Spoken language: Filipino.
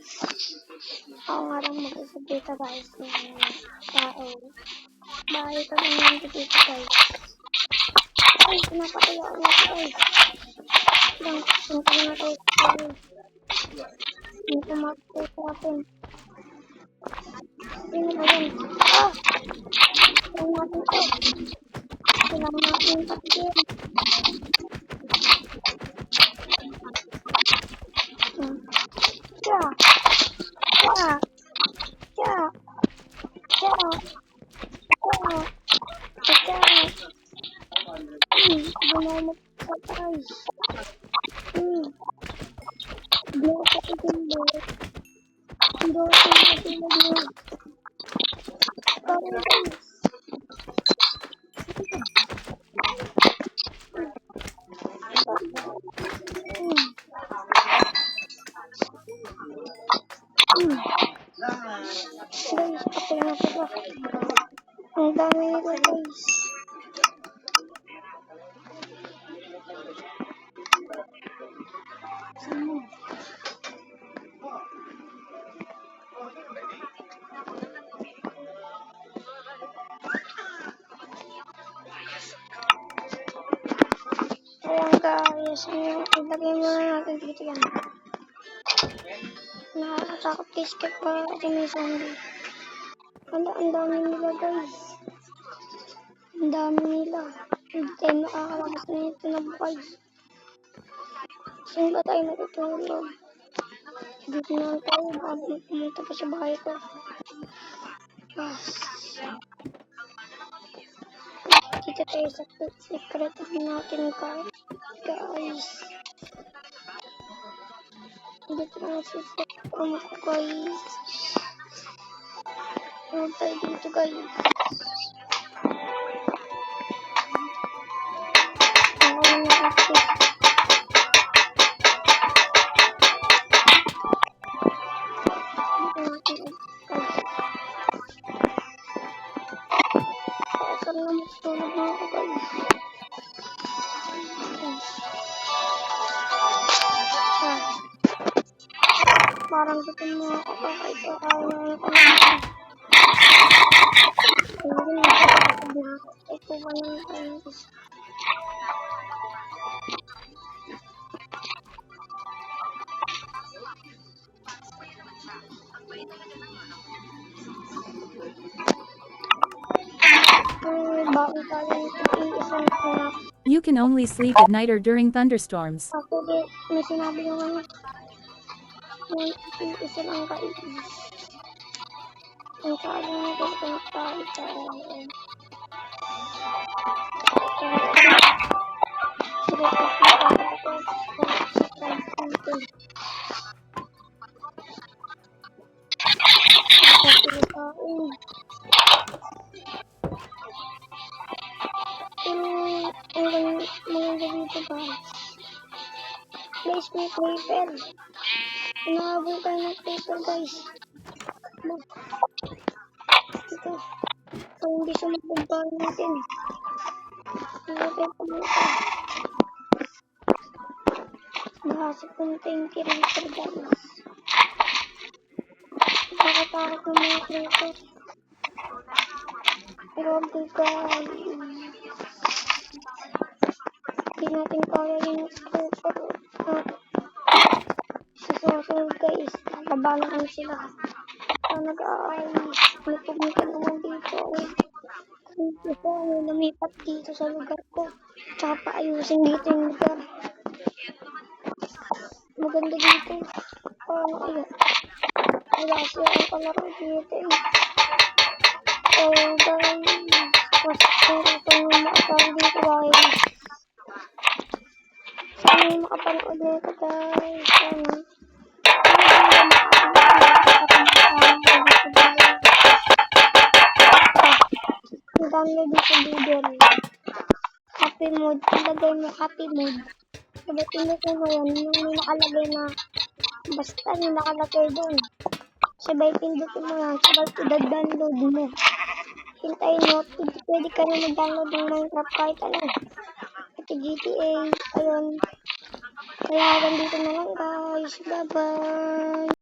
Ako nga lang mag-isa dito guys ng tao. Bahay pa lang yung dito guys. Ay, pinapakaya ako na guys. Lang, punta na tayo sa guys. Hindi ko makapagpapin. Sino ba yun? Ah! Sino natin to? Kailangan natin yung patigil. Tiya! Tiya! Tiya! Tiya! Tiya! Bumamot sa guys. Hindi ako patigil. Hindi ako patigil. Parang guys. Guys, patay na sila. Ang dami nila guys. Ayan guys, ilagay muna natin dito yan. Nakakatakot skip pa kasi may zombie. Ang dami nila guys. Ang dami nila. Hindi tayo makakalabas na ito na buhay. Saan ba tayo natutulog? Dito na lang tayo bago pumunta pa sa bahay ko. Yes. Dito tayo sa secret natin guys. Dito na sa secret ko guys. Huwag tayo dito guys. Parang gusto mo ako kahit ayaw na ako naman. Hindi na ako na. Ito ba naman tayo gusto? Bakit tayo iisang na? You can only sleep at night or during thunderstorms. Ako din, may sinabi naman na may isa lang kaibig. Ang sabi mo din kung tayo tayo. Sige, guys, may paper. Inahabol tayo ng paper, guys. Ito. So, hindi siya magpagpahal natin. Hindi tayo pumunta. Mahasip ko na tayong creator, guys. Nakatakot ng mga creator. Pero, guys. Hindi natin kaya yung creator. Susunod guys, nakabalaan sila. Nag-aayos. May pumunta naman dito. Kasi lumipat dito sa lugar ko. Tsaka paayusin dito yung lugar. Maganda dito. Paano kaya? Wala siya ang palaro dito. Oh guys. Mas ito yung makapal dito guys. Saan yung makapanood dito guys? Ano? Download mo sa Google. Happy mode. Ilagay mo happy mode. Sabay pindutin mo yan. Yung may nakalagay na basta yung nakalagay doon. Sabay pindutin mo yan. Sabay i-download mo. Hintayin mo. Pwede ka na mag-download ng Minecraft kahit ano. Ito GTA. Ayun. Kaya hanggang dito na lang guys. Bye bye.